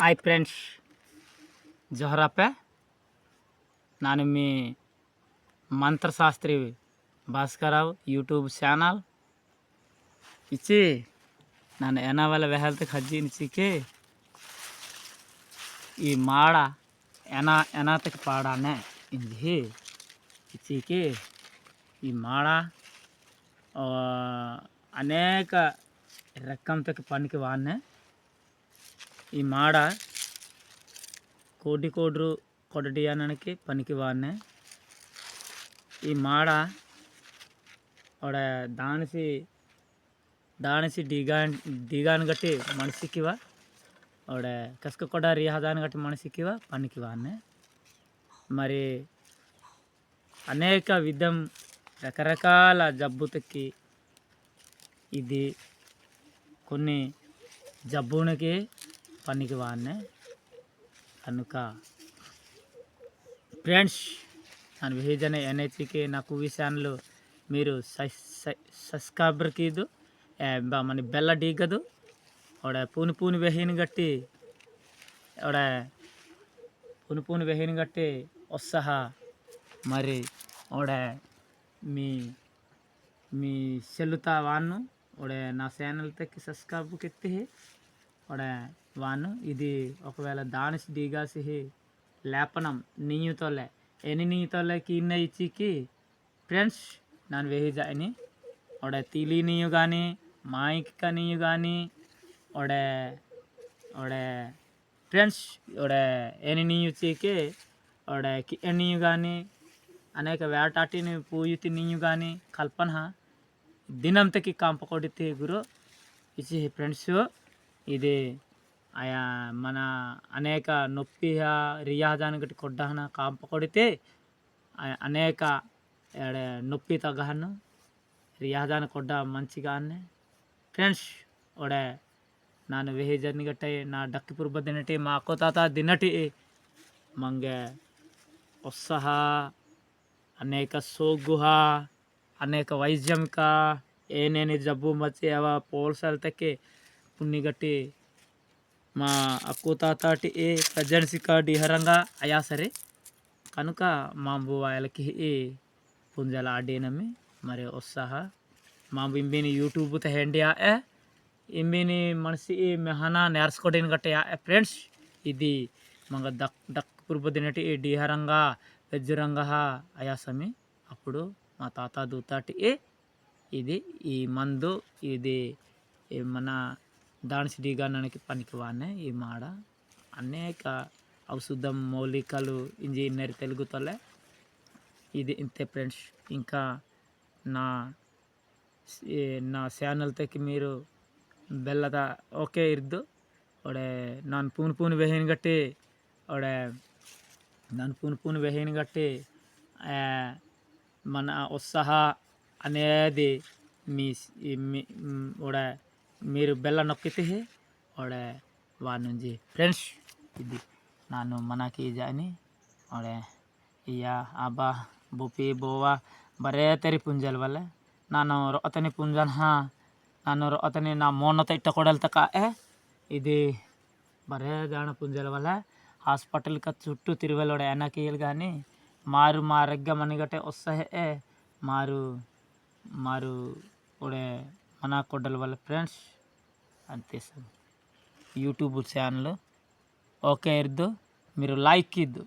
Hi friends, ಜೋಹರಪ್ಪ. ನಾನು మీ మంత్రశాస్త్రి భాస్కరరావు యూట్యూబ్ ఛానల్ ఇచ్చి ನಾನು ಎನವಲ್ಲ వెహల్తకి హజ్జించికి ఈ మాడ ఎనాతకి పాడానే ఇంది ఇచ్చికి ఈ మాడ అనేక రకంతకి పనికి వాడినే. ఈ మాడ కోడ్రు కొడడియానికి పనికి వాడినే. ఈ మాడ ಅವಡ ದಾಣಿಸಿ ಡಿಗಾನ್ ಗಟ್ಟಿ ಮಣಸಿಕ್ಕಿವ ಅವಡ ಕಸ್ಕ ಕೊಡ ರಿಯಾದಾನ್ గట్టి మనిషికివ పనికి వాడినే. మరి అనేక విధం రకరకాల జబ్బుతకి ఇది కొన్ని జబ్బునికి పనికి వాడినే. కనుక ఫ్రెండ్స్, ನಾನು ವಿಜನೆ ಎನ್ಹೆಚ್ಕೆ నాకు ಈ ఛానల్ మీరు సబ్స్క్రైబర్ కీదు మన బెల్ల డీగదు ಅವಡ పూని వెహిని గట్టి ಅವಡ పూని వెహిని గట్టి ఉత్సాహ మరి ಅವడ మీ సెల్లుతా వాను ಅವడ నా ఛానల్ తక్కి సబ్స్క్రైబ్ కెత్తి ಅವడ వాను ఇది ఒకవేళ దానిసి డీగాసి లేపనం నీయుతోలే ఎన్ని నీయుతోలేకి ఇన్న ఇచ్చికి ఫ్రెండ్స్ ನಾನು ವೆಹಿ ಜಾಯ್ನಿ ಅವಡ ತಿಲಿ ನೀಯು కానీ మాయిక నీయు కానీ ಅವడ ఫ్రెండ్స్ ಅವడ ఎన్ని నీయు చీకి ಅವడ నీయు కానీ అనేక వేటాటిని పూయుతి నీయు కానీ కల్పన దినంతకి కాంపకొడితే గురు ఇచ్చి ఫ్రెండ్స్ ఇది ఆయా మన అనేక నొప్పి రియాదానికి కొడ్డహన కాంప కొడితే అనేక నొప్పి తగ్గహను ರಿಯಾದಾನ ಕೊಡ್ಡ ಮಂಚಿಗಾನೆ. ಫ್ರೆಂಡ್ಸ್ ಒಡೆ ನಾನು ವೆಹಿ ಜರ್ನಿ ಗಟ್ಟೆ ನಾ ಡಕ್ಕಿಪುರ ಬದಿನಟಿ ಮಾ ಅಕ್ಕೋತಾತ ದಿನಟಿ ಮಂಗೆ ಉತ್ಸಾಹ అనేక సోగుహ అనేక వైద్యంక ఏనేని జబ్బు మచ్చి అవ పోల్సల్తకి పుణ్యగట్టి మా అక్కుతాతాటి ప్రజెన్సిక డిహరంగా అయా సరే కనుక మా వాళ్ళకి పుంజల ఆడేనమి మరి ఉత్సాహ మా ఇంబిని యూట్యూబ్ త హెండియా ఇంబిని మనిషి మెహనా నేర్చుకోవడానికి గట్టయా ఫ్రెండ్స్ ఇది మంగ డక్ పురుబదినటి డిహరంగా వెజ్జురంగా అయాసమి అప్పుడు మా తాత దూతాటి ఇది ఈ మందు ఇది మన దానిసి డీగానానికి పనికి వాడినే. ఈ మాడ అనేక ఔషధం మౌలికలు ఇంజనీర్ తెలుగుతోలే ఇది ఇంతే ఫ్రెండ్స్. ఇంకా నా ఛానల్ తక్కి మీరు ಬೆಲ್ಲದ ಓಕೆ ಇರ್ದು ಒಡೆ ನಾನು ಪೂನ್ ವೆಹಿನ ಗಟ್ಟಿ ಒಡೆ ನಾನು ಪೂನ್ ವೆಹಿನ గట్టి మన ఉత్సాహ అనేది ఒడే మీరు బెల్ల నొక్కితే ఒడే వాడి నుంచి ఫ్రెండ్స్ ఇది ನಾನು మనకి జాని ఒడే ఇయా అబ్బా బుపి బోవా ಬರೇ ತೆರಿ ಪುಂಜಲ್ ವಲ್ಲೆ ನಾನು ರೊತನಿ ಪುಂಜನ್ ನಾನು ರೊತನಿ ನಾ ಮೋನತ ಇಟ್ಟ ಕೊಡಲ್ ತಕ ఇది బరే జాన పుంజల వల్ల హాస్పిటల్కి చుట్టూ తిరువలోడ ఎనకీలు కానీ మారు మా రెగ్గ మనగటే వస్తాయి మారు ఒడే మన కొడ్డల వల్ల ఫ్రెండ్స్ అంతే సార్. యూట్యూబ్ ఛానల్ ఓకే ఇర్దు మీరు లైక్ ఇద్దు